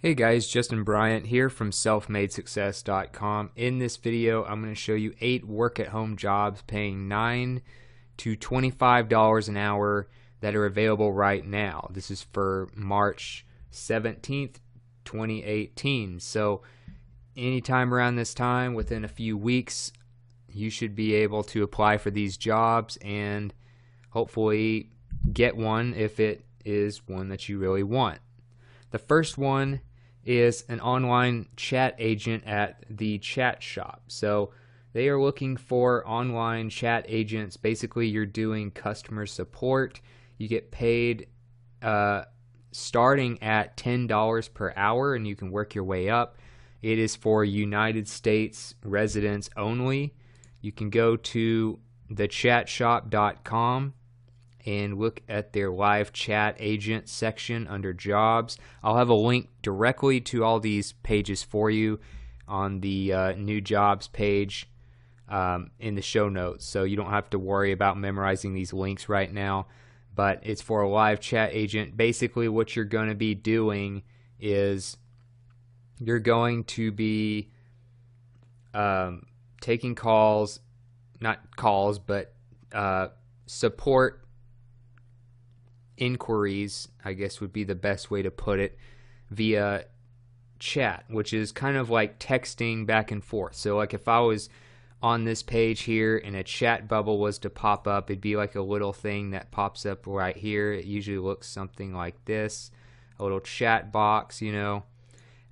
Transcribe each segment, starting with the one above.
Hey guys, Justin Bryant here from selfmadesuccess.com. In this video, I'm going to show you 8 work-at-home jobs paying $9 to $25 an hour that are available right now. This is for March 17th, 2018. So anytime around this time, within a few weeks, you should be able to apply for these jobs and hopefully get one if it is one that you really want. The first one is an online chat agent at the Chat Shop. So they are looking for online chat agents. Basically, you're doing customer support. You get paid starting at $10 per hour, and you can work your way up. It is for United States residents only. You can go to thechatshop.com and look at their live chat agent section under jobs. I'll have a link directly to all these pages for you on the new jobs page in the show notes, so you don't have to worry about memorizing these links right now. But it's for a live chat agent. Basically what you're going to be doing is you're going to be taking calls, not calls, but support inquiries, I guess would be the best way to put it, via chat, which is kind of like texting back and forth. So like if I was on this page here and a chat bubble was to pop up, it'd be like a little thing that pops up right here. It usually looks something like this, a little chat box, and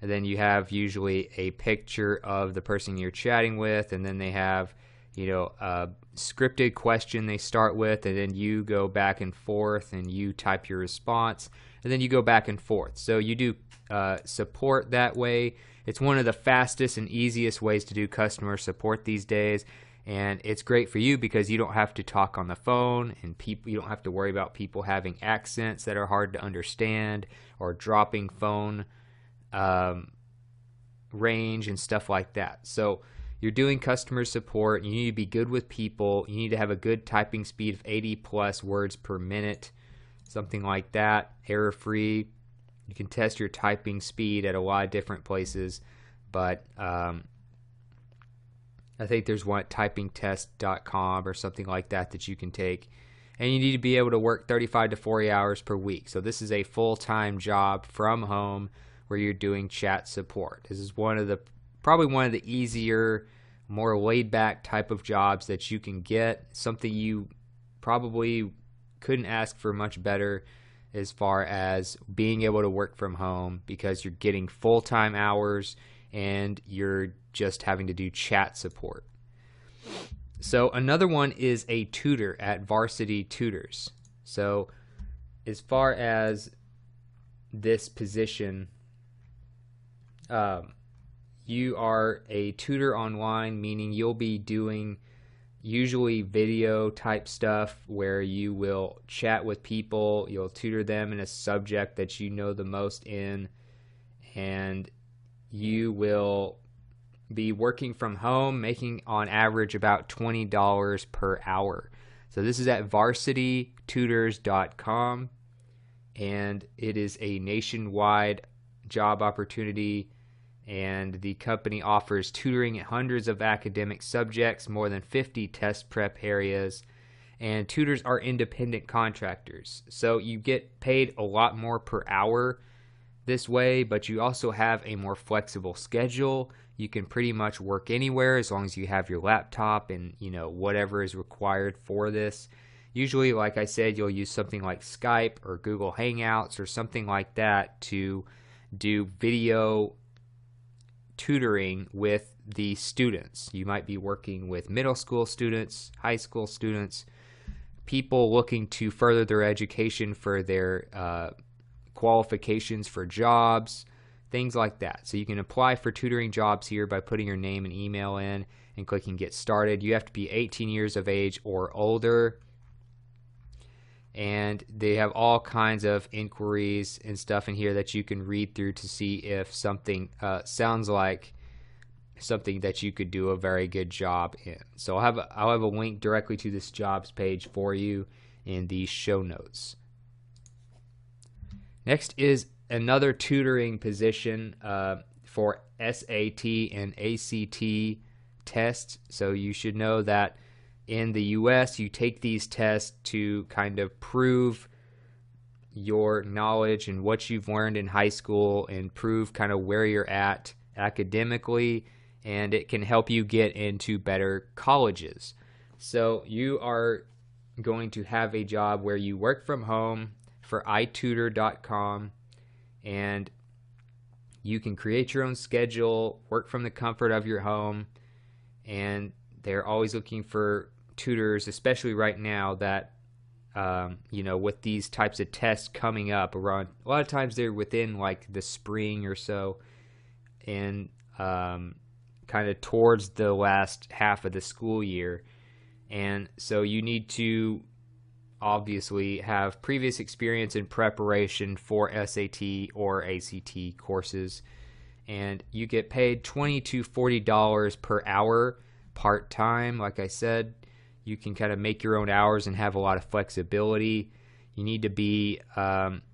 then you have usually a picture of the person you're chatting with, and then they have a scripted question they start with, and then you go back and forth and you type your response, and then you go back and forth. So you do support that way. It's one of the fastest and easiest ways to do customer support these days, and it's great for you because you don't have to talk on the phone, and you don't have to worry about people having accents that are hard to understand or dropping phone range and stuff like that. So you're doing customer support. You need to be good with people. You need to have a good typing speed of 80 plus words per minute, something like that, error free. You can test your typing speed at a lot of different places, but I think there's one at typingtest.com or something like that you can take. And you need to be able to work 35 to 40 hours per week. So this is a full-time job from home where you're doing chat support. This is probably one of the easier, more laid-back type of jobs that you can get. Something you probably couldn't ask for much better as far as being able to work from home, because you're getting full-time hours and you're just having to do chat support. So another one is a tutor at Varsity Tutors. So as far as this position, you are a tutor online, meaning you'll be doing usually video type stuff where you will chat with people, you'll tutor them in a subject that you know the most in, and you will be working from home, making on average about $20 per hour. So this is at varsitytutors.com, and it is a nationwide job opportunity. And the company offers tutoring in hundreds of academic subjects, more than 50 test prep areas, and tutors are independent contractors. So you get paid a lot more per hour this way, but you also have a more flexible schedule. You can pretty much work anywhere as long as you have your laptop and whatever is required for this. Usually, like I said, you'll use something like Skype or Google Hangouts or something like that to do video tutoring with the students. You might be working with middle school students, high school students, people looking to further their education for their qualifications for jobs, things like that. So you can apply for tutoring jobs here by putting your name and email in and clicking get started. You have to be 18 years of age or older, and they have all kinds of inquiries and stuff in here that you can read through to see if something sounds like something that you could do a very good job in. So I'll have a link directly to this jobs page for you in the show notes. Next is another tutoring position for SAT and ACT tests. So you should know that in the US, you take these tests to kind of prove your knowledge and what you've learned in high school and prove kind of where you're at academically, and it can help you get into better colleges. So you are going to have a job where you work from home for itutor.com, and you can create your own schedule, work from the comfort of your home, and they're always looking for tutors, especially right now that with these types of tests coming up around, a lot of times they're within like the spring or so, and kind of towards the last half of the school year. And so you need to obviously have previous experience in preparation for SAT or ACT courses, and you get paid $20 to $40 per hour part-time. Like I said, you can kind of make your own hours and have a lot of flexibility. You need to be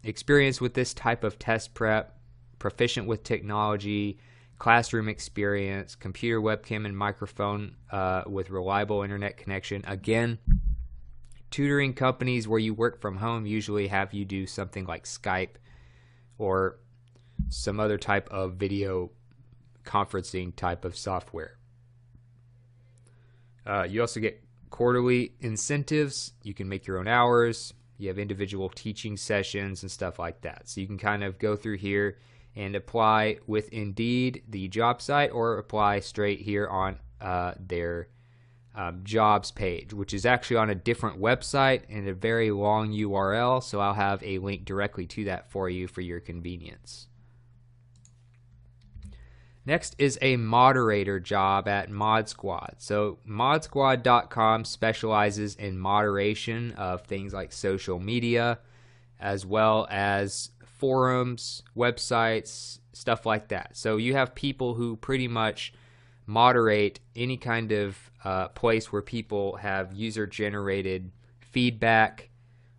experienced with this type of test prep, proficient with technology, classroom experience, computer, webcam, and microphone with reliable internet connection. Again, tutoring companies where you work from home usually have you do something like Skype or some other type of video conferencing type of software. You also get quarterly incentives. You can make your own hours. You have individual teaching sessions and stuff like that. So you can kind of go through here and apply with Indeed, the job site, or apply straight here on their jobs page, which is actually on a different website and a very long URL. So I'll have a link directly to that for you for your convenience. Next is a moderator job at Mod Squad. So ModSquad.com specializes in moderation of things like social media, as well as forums, websites, stuff like that. So you have people who pretty much moderate any kind of place where people have user-generated feedback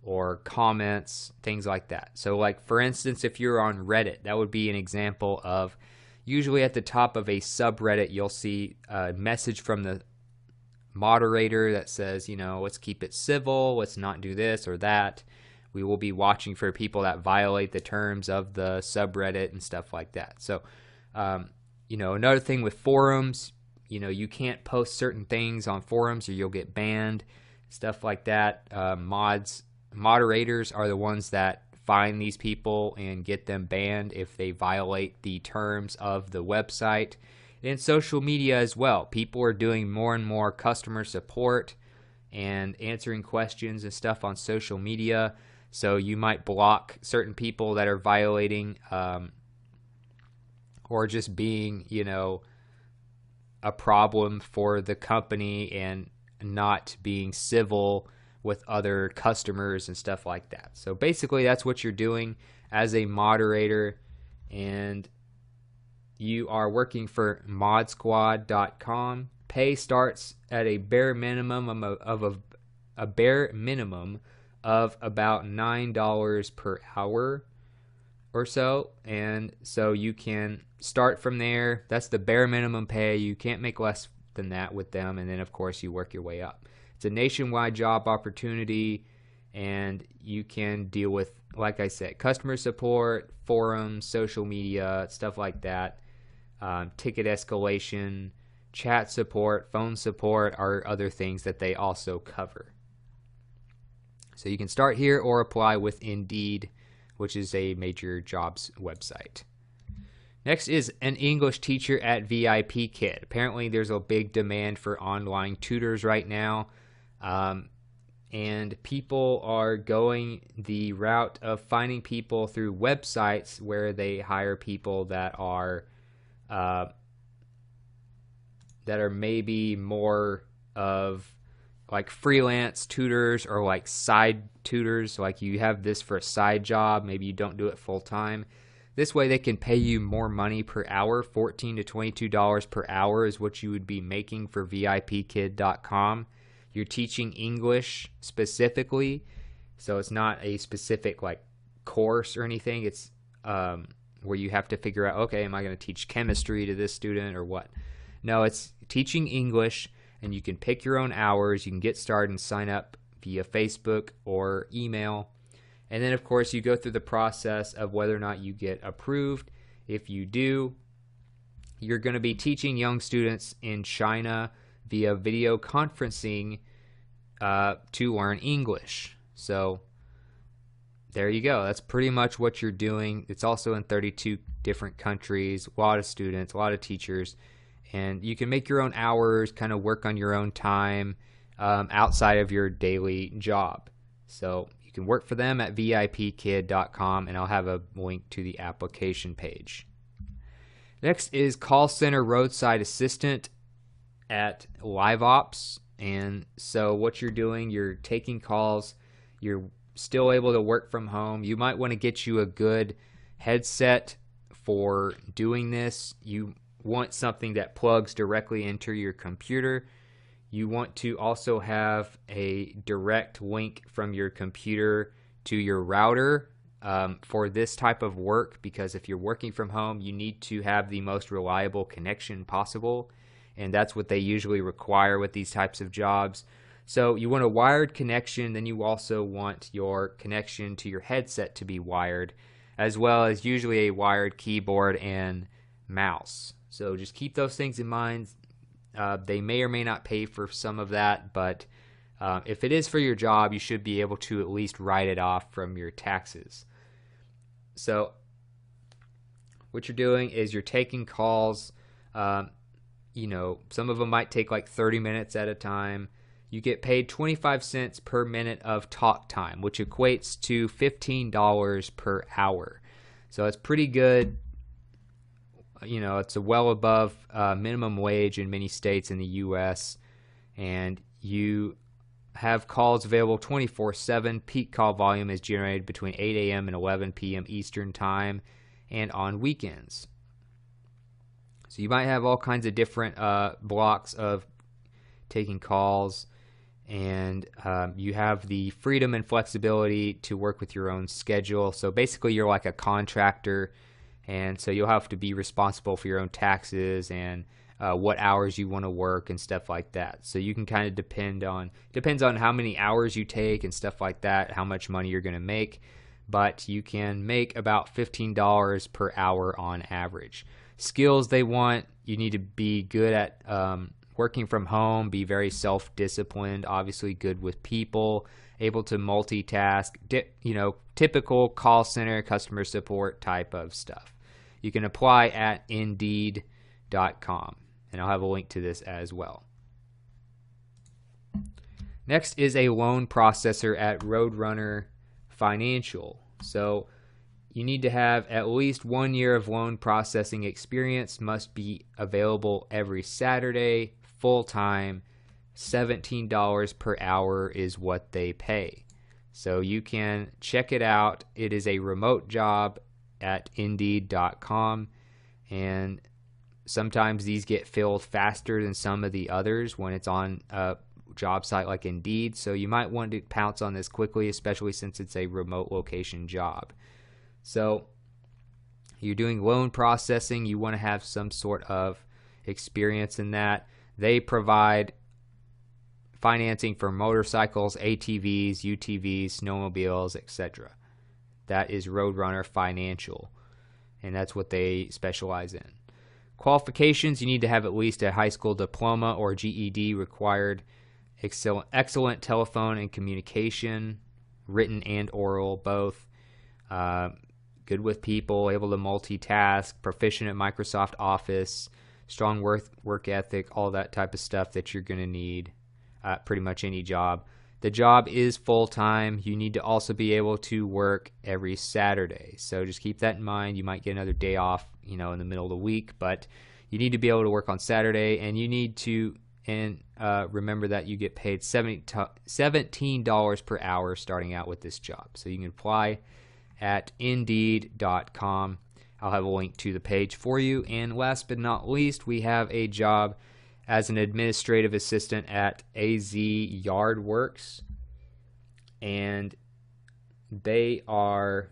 or comments, things like that. So like, for instance, if you're on Reddit, that would be an example of, usually at the top of a subreddit, you'll see a message from the moderator that says, let's keep it civil, let's not do this or that. We will be watching for people that violate the terms of the subreddit and stuff like that. So, another thing with forums, you can't post certain things on forums or you'll get banned, stuff like that. Moderators are the ones that find these people and get them banned if they violate the terms of the website. And social media as well. People are doing more and more customer support and answering questions and stuff on social media. So you might block certain people that are violating or just being, a problem for the company and not being civil with other customers and stuff like that. So basically that's what you're doing as a moderator, and you are working for ModSquad.com. Pay starts at a bare minimum of about $9 per hour or so, and so you can start from there. That's the bare minimum pay. You can't make less than that with them, and then of course you work your way up. It's a nationwide job opportunity, and you can deal with, like I said, customer support, forums, social media, stuff like that, ticket escalation, chat support, phone support are other things that they also cover. So you can start here or apply with Indeed, which is a major jobs website. Next is an English teacher at VIPKid. Apparently there's a big demand for online tutors right now. And people are going the route of finding people through websites where they hire people that are maybe more of like freelance tutors or like side tutors. Like you have this for a side job, maybe you don't do it full time. This way they can pay you more money per hour. $14 to $22 per hour is what you would be making for VIPKid.com. You're teaching English specifically, so it's not a specific like course or anything. It's where you have to figure out, okay, am I going to teach chemistry to this student or what? No, it's teaching English, and you can pick your own hours. You can get started and sign up via Facebook or email. And then, of course, you go through the process of whether or not you get approved. If you do, you're going to be teaching young students in China via video conferencing to learn English. So there you go. That's pretty much what you're doing. It's also in 32 different countries, a lot of students, a lot of teachers, and you can make your own hours, kind of work on your own time outside of your daily job. So you can work for them at VIPKid.com, and I'll have a link to the application page. Next is call center roadside assistant at LiveOps. And so what you're doing, you're taking calls, you're still able to work from home. You might want to get you a good headset for doing this. You want something that plugs directly into your computer. You want to also have a direct link from your computer to your router for this type of work, because if you're working from home, you need to have the most reliable connection possible, and that's what they usually require with these types of jobs. So you want a wired connection, then you also want your connection to your headset to be wired, as well as usually a wired keyboard and mouse. So just keep those things in mind. They may or may not pay for some of that, but if it is for your job, you should be able to at least write it off from your taxes. So what you're doing is you're taking calls. Some of them might take like 30 minutes at a time. You get paid 25 cents per minute of talk time, which equates to $15 per hour. So it's pretty good. It's well above minimum wage in many states in the U.S., and you have calls available 24/7. Peak call volume is generated between 8 a.m. and 11 p.m. Eastern Time and on weekends. So you might have all kinds of different blocks of taking calls, and you have the freedom and flexibility to work with your own schedule. So basically you're like a contractor, and so you'll have to be responsible for your own taxes and what hours you want to work and stuff like that. So you can kind of depends on how many hours you take and stuff like that, how much money you're going to make, but you can make about $15 per hour on average. Skills they want, you need to be good at working from home, be very self-disciplined, obviously good with people, able to multitask, typical call center customer support type of stuff. You can apply at Indeed.com, and I'll have a link to this as well. Next is a loan processor at Roadrunner Financial. So you need to have at least 1 year of loan processing experience, must be available every Saturday, full-time. $17 per hour is what they pay. So you can check it out. It is a remote job at Indeed.com, and sometimes these get filled faster than some of the others when it's on a job site like Indeed. So you might want to pounce on this quickly, especially since it's a remote location job. So you're doing loan processing. You want to have some sort of experience in that. They provide financing for motorcycles, ATVs, UTVs, snowmobiles, etc. That is Roadrunner Financial, and that's what they specialize in. Qualifications, you need to have at least a high school diploma or GED required. Excellent telephone and communication, written and oral, both. Good with people, able to multitask, proficient at Microsoft Office, strong work ethic, all that type of stuff that you're going to need pretty much any job. The job is full-time. You need to also be able to work every Saturday. So just keep that in mind. You might get another day off, in the middle of the week, but you need to be able to work on Saturday, and you need to remember that you get paid $17 per hour starting out with this job. So you can apply at Indeed.com. I'll have a link to the page for you. And last but not least, we have a job as an administrative assistant at AZ Yardworks, and they are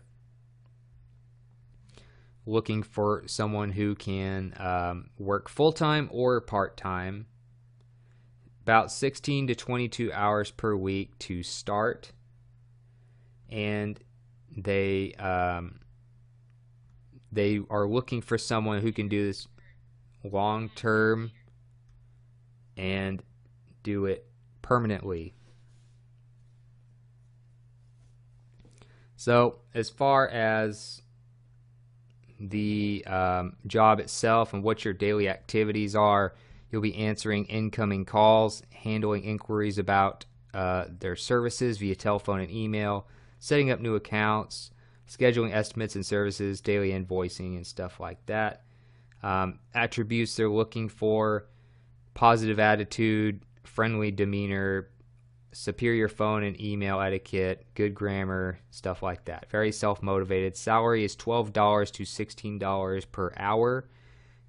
looking for someone who can work full-time or part-time, about 16 to 22 hours per week to start, and they are looking for someone who can do this long-term and do it permanently. So as far as the job itself and what your daily activities are, you'll be answering incoming calls, handling inquiries about their services via telephone and email, setting up new accounts, scheduling estimates and services, daily invoicing, and stuff like that. Attributes they're looking for: positive attitude, friendly demeanor, superior phone and email etiquette, good grammar, stuff like that. Very self-motivated. Salary is $12 to $16 per hour.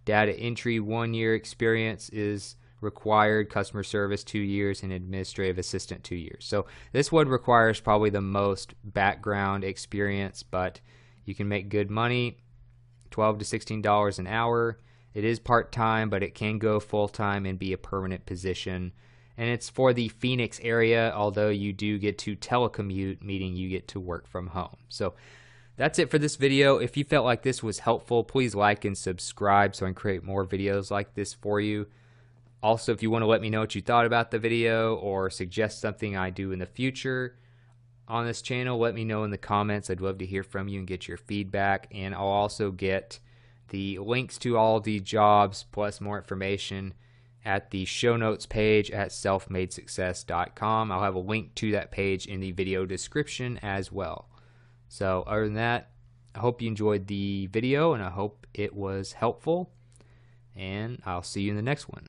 Data entry, 1 year experience is required. Customer service, 2 years, and administrative assistant, 2 years. So this one requires probably the most background experience, but you can make good money, $12 to $16 an hour. It is part-time, but it can go full-time and be a permanent position. And it's for the Phoenix area, although you do get to telecommute, meaning you get to work from home. So that's it for this video. If you felt like this was helpful, please like and subscribe so I can create more videos like this for you. Also, if you want to let me know what you thought about the video or suggest something I do in the future on this channel, let me know in the comments. I'd love to hear from you and get your feedback. And I'll also get the links to all the jobs plus more information at the show notes page at selfmadesuccess.com. I'll have a link to that page in the video description as well. So other than that, I hope you enjoyed the video and I hope it was helpful, and I'll see you in the next one.